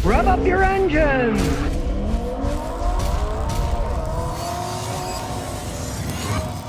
Rev up your engines!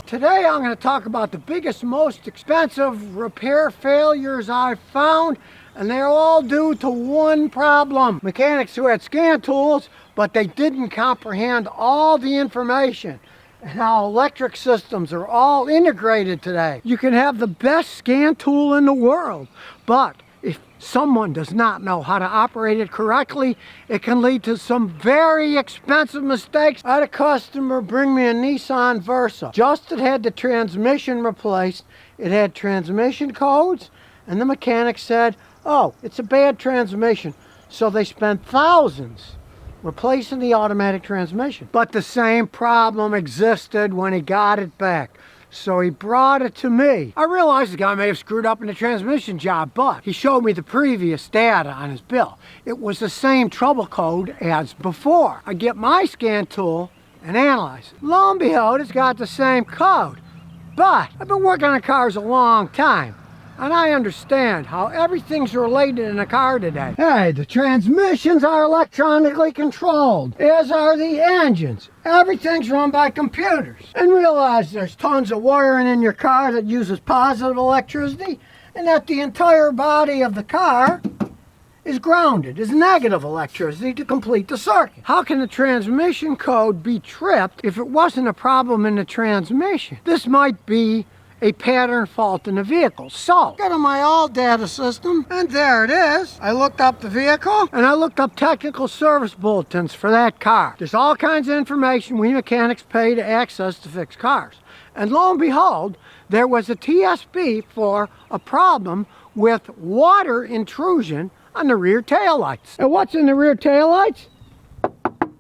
Today I'm going to talk about the biggest, most expensive repair failures I've found, and they're all due to one problem. Mechanics who had scan tools, but they didn't comprehend all the information and how electric systems are all integrated today. You can have the best scan tool in the world, but if someone does not know how to operate it correctly, it can lead to some very expensive mistakes. I had a customer bring me a Nissan Versa. Just had the transmission replaced. It had transmission codes, and the mechanic said, oh, it's a bad transmission. So they spent thousands replacing the automatic transmission. But the same problem existed when he got it back. So he brought it to me. I realized the guy may have screwed up in the transmission job, but he showed me the previous data on his bill. It was the same trouble code as before. I get my scan tool and analyze it. Lo and behold, it's got the same code. But I've been working on cars a long time, and I understand how everything's related in a car today. Hey, the transmissions are electronically controlled, as are the engines. Everything's run by computers. And realize there's tons of wiring in your car that uses positive electricity, and that the entire body of the car is grounded, is negative electricity to complete the circuit. How can the transmission code be tripped if it wasn't a problem in the transmission? This might be a pattern fault in the vehicle. So, go to my all data system, and there it is. I looked up the vehicle, and I looked up technical service bulletins for that car. There's all kinds of information we mechanics pay to access to fix cars. And lo and behold, there was a TSB for a problem with water intrusion on the rear taillights. And what's in the rear taillights?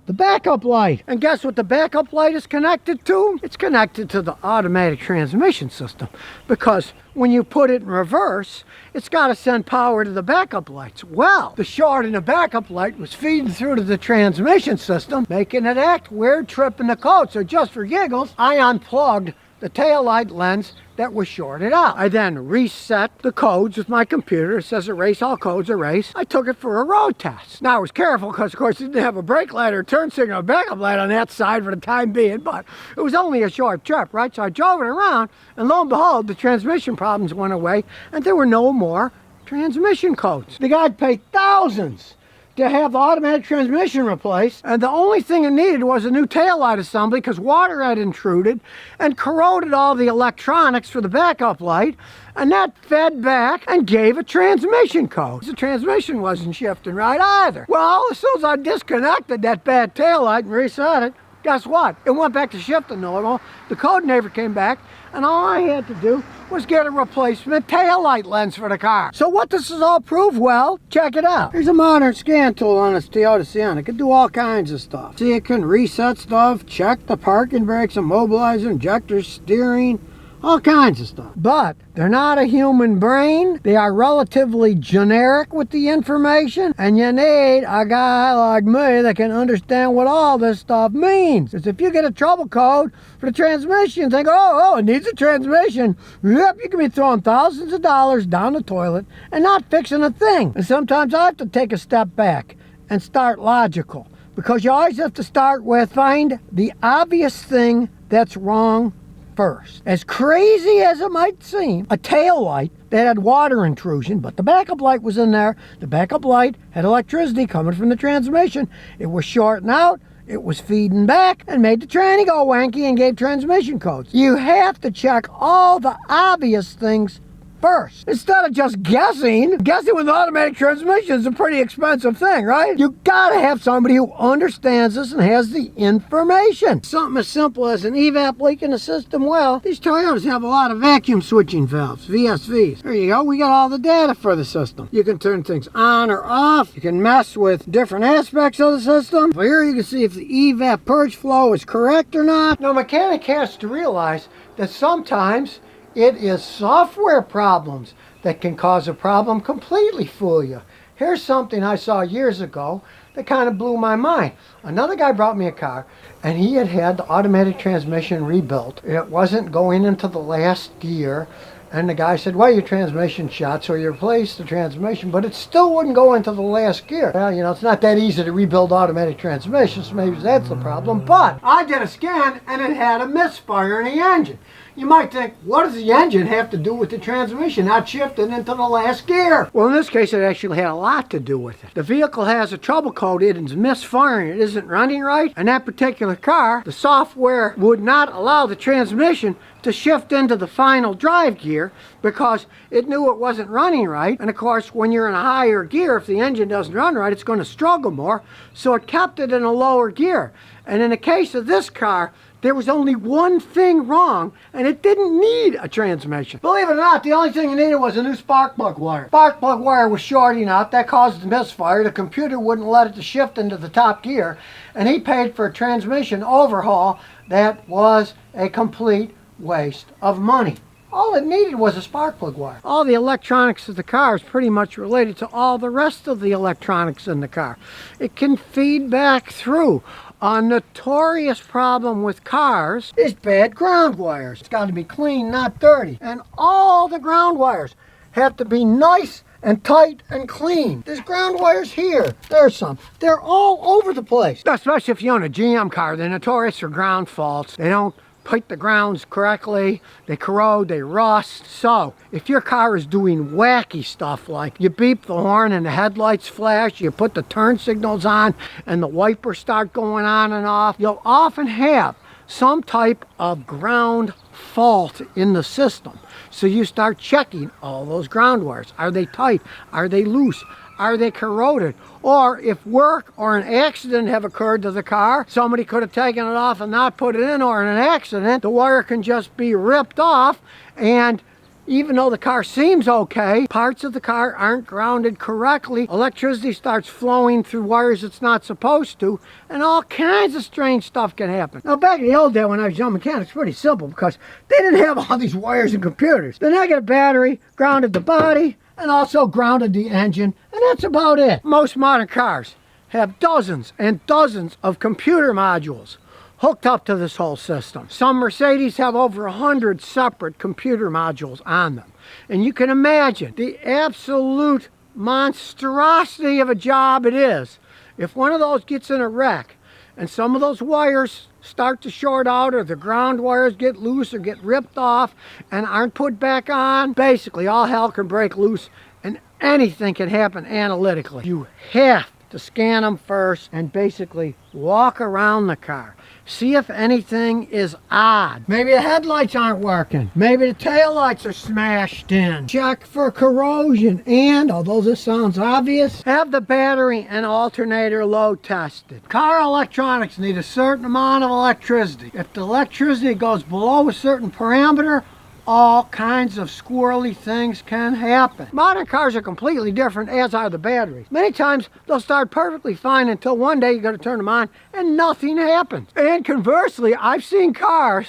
The backup light. And guess what the backup light is connected to? It's connected to the automatic transmission system, because when you put it in reverse, it's got to send power to the backup lights. Well, the short in the backup light was feeding through to the transmission system, making it act weird, tripping the code. So just for giggles, I unplugged the taillight lens that was shorted out. I then reset the codes with my computer. It says erase all codes, erase. I took it for a road test. Now I was careful because of course it didn't have a brake light or turn signal or backup light on that side for the time being, but it was only a short trip, right? So I drove it around, and lo and behold, the transmission problems went away and there were no more transmission codes. The guy paid thousands to have the automatic transmission replaced, and the only thing it needed was a new taillight assembly because water had intruded and corroded all the electronics for the backup light, and that fed back and gave a transmission code. The transmission wasn't shifting right either. Well, as soon as I disconnected that bad taillight and reset it, guess what? It went back to shifting normal. The code never came back, and all I had to do was get a replacement taillight lens for the car. So what does this all prove? Well, check it out. Here's a modern scan tool on this Toyota Sienna. It can do all kinds of stuff. See, it can reset stuff, check the parking brakes, immobilizer, injectors, steering, all kinds of stuff. But they're not a human brain. They are relatively generic with the information, and you need a guy like me that can understand what all this stuff means. Because if you get a trouble code for the transmission and think, oh, it needs a transmission, yep, you can be throwing thousands of dollars down the toilet and not fixing a thing. And sometimes I have to take a step back and start logical, because you always have to start with find the obvious thing that's wrong first. As crazy as it might seem, a tail light that had water intrusion, but the backup light was in there. The backup light had electricity coming from the transmission. It was shorting out, it was feeding back, and made the tranny go wanky and gave transmission codes. You have to check all the obvious things first, instead of just guessing. Guessing with automatic transmission is a pretty expensive thing, right? You gotta have somebody who understands this and has the information. Something as simple as an evap leak in the system. Well, these Toyotas have a lot of vacuum switching valves, VSVs. There you go, we got all the data for the system. You can turn things on or off. You can mess with different aspects of the system. But here you can see if the evap purge flow is correct or not. Now, a mechanic has to realize that sometimes it is software problems that can cause a problem completely fool you. Here's something I saw years ago that kind of blew my mind. Another guy brought me a car, and he had had the automatic transmission rebuilt. It wasn't going into the last gear, And the guy said, well, your transmission shot, so you replaced the transmission, but it still wouldn't go into the last gear. Well, you know, it's not that easy to rebuild automatic transmissions, so maybe that's the problem. But I did a scan, and it had a misfire in the engine. You might think, what does the engine have to do with the transmission not shifting into the last gear? Well, in this case, it actually had a lot to do with it. The vehicle has a trouble code, it is misfiring, it isn't running right. And that particular car, the software would not allow the transmission to shift into the final drive gear because it knew it wasn't running right. And of course, when you're in a higher gear, if the engine doesn't run right, it's going to struggle more. So it kept it in a lower gear. And in the case of this car, there was only one thing wrong, and it didn't need a transmission. Believe it or not, the only thing it needed was a new spark plug wire. Spark plug wire was shorting out. That caused the misfire. The computer wouldn't let it to shift into the top gear, and he paid for a transmission overhaul that was a complete waste of money. All it needed was a spark plug wire. All the electronics of the car is pretty much related to all the rest of the electronics in the car. It can feed back through. A notorious problem with cars is bad ground wires. It's got to be clean, not dirty. And all the ground wires have to be nice and tight and clean. There's ground wires here. There's some. They're all over the place. Especially if you own a GM car, they're notorious for ground faults. They don't put the grounds correctly, they corrode, they rust. So if your car is doing wacky stuff like you beep the horn and the headlights flash, you put the turn signals on and the wipers start going on and off, you'll often have some type of ground fault in the system. So you start checking all those ground wires. Are they tight? Are they loose? Are they corroded? Or if work or an accident have occurred to the car, somebody could have taken it off and not put it in, or in an accident, the wire can just be ripped off, and even though the car seems okay, parts of the car aren't grounded correctly. Electricity starts flowing through wires it's not supposed to, and all kinds of strange stuff can happen. Now, back in the old day when I was young mechanic, it's pretty simple because they didn't have all these wires and computers. The negative battery grounded the body and also grounded the engine, and that's about it. Most modern cars have dozens and dozens of computer modules hooked up to this whole system. Some Mercedes have over 100 separate computer modules on them. And you can imagine the absolute monstrosity of a job it is if one of those gets in a wreck and some of those wires start to short out, or the ground wires get loose or get ripped off and aren't put back on. Basically, all hell can break loose and anything can happen analytically. You have to scan them first and basically walk around the car. See if anything is odd. Maybe the headlights aren't working. Maybe the taillights are smashed in. Check for corrosion. And, although this sounds obvious, have the battery and alternator load tested. Car electronics need a certain amount of electricity. If the electricity goes below a certain parameter, all kinds of squirrely things can happen. Modern cars are completely different, as are the batteries. Many times they'll start perfectly fine until one day you got to turn them on and nothing happens. And conversely, I've seen cars,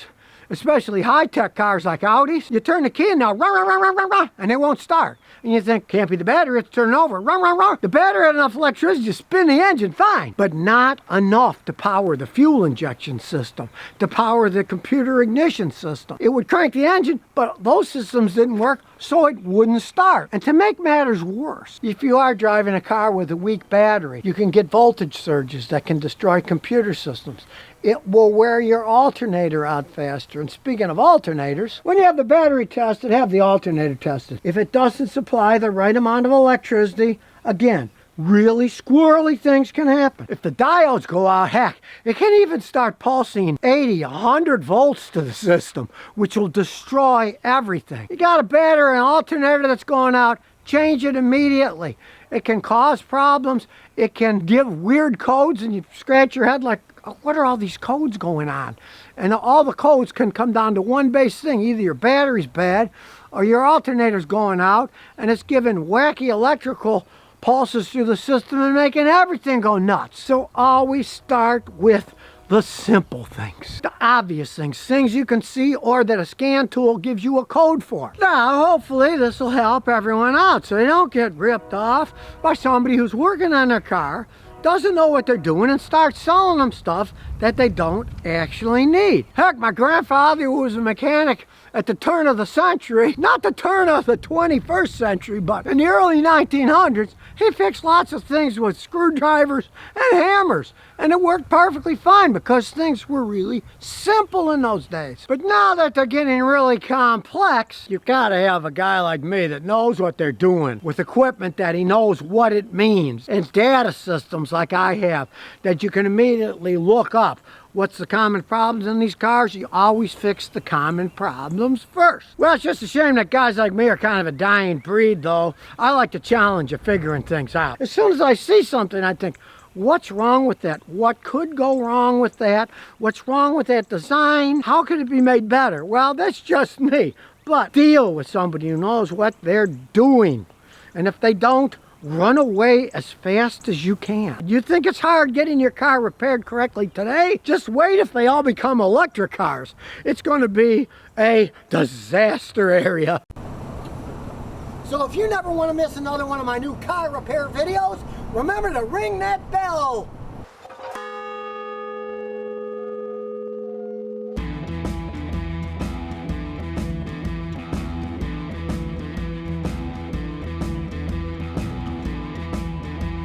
especially high-tech cars like Audis, you turn the key and now run, run, run, run, run, run, and they won't start. And you think, can't be the battery, it's turning over. Run, run, run. The battery had enough electricity to spin the engine fine, but not enough to power the fuel injection system, to power the computer ignition system. It would crank the engine, but those systems didn't work, so it wouldn't start. And to make matters worse, if you are driving a car with a weak battery, you can get voltage surges that can destroy computer systems. It will wear your alternator out faster. And speaking of alternators, when you have the battery tested, have the alternator tested. If it doesn't supply the right amount of electricity, again, really squirrely things can happen. If the diodes go out, heck, it can even start pulsing 80, 100 volts to the system, which will destroy everything. You got a battery and alternator that's going out, change it immediately. It can cause problems. It can give weird codes, and you scratch your head like, what are all these codes going on? And all the codes can come down to one basic thing. Either your battery's bad or your alternator's going out, and it's giving wacky electrical pulses through the system and making everything go nuts. So always start with the simple things, the obvious things, things you can see or that a scan tool gives you a code for. Now, hopefully this will help everyone out so they don't get ripped off by somebody who's working on their car, doesn't know what they're doing, and starts selling them stuff that they don't actually need. Heck, my grandfather, who was a mechanic at the turn of the century, not the turn of the 21st century, but in the early 1900s, he fixed lots of things with screwdrivers and hammers. And it worked perfectly fine because things were really simple in those days. But now that they're getting really complex, you've got to have a guy like me that knows what they're doing with equipment that he knows what it means, and data systems like I have that you can immediately look up what's the common problems in these cars. You always fix the common problems first. Well, it's just a shame that guys like me are kind of a dying breed, though. I like the challenge of figuring things out. As soon as I see something, I think, what's wrong with that? What could go wrong with that? What's wrong with that design? How could it be made better? Well, that's just me. But deal with somebody who knows what they're doing. And if they don't, run away as fast as you can. You think it's hard getting your car repaired correctly today? Just wait if they all become electric cars. It's going to be a disaster area. So if you never want to miss another one of my new car repair videos, remember to ring that bell.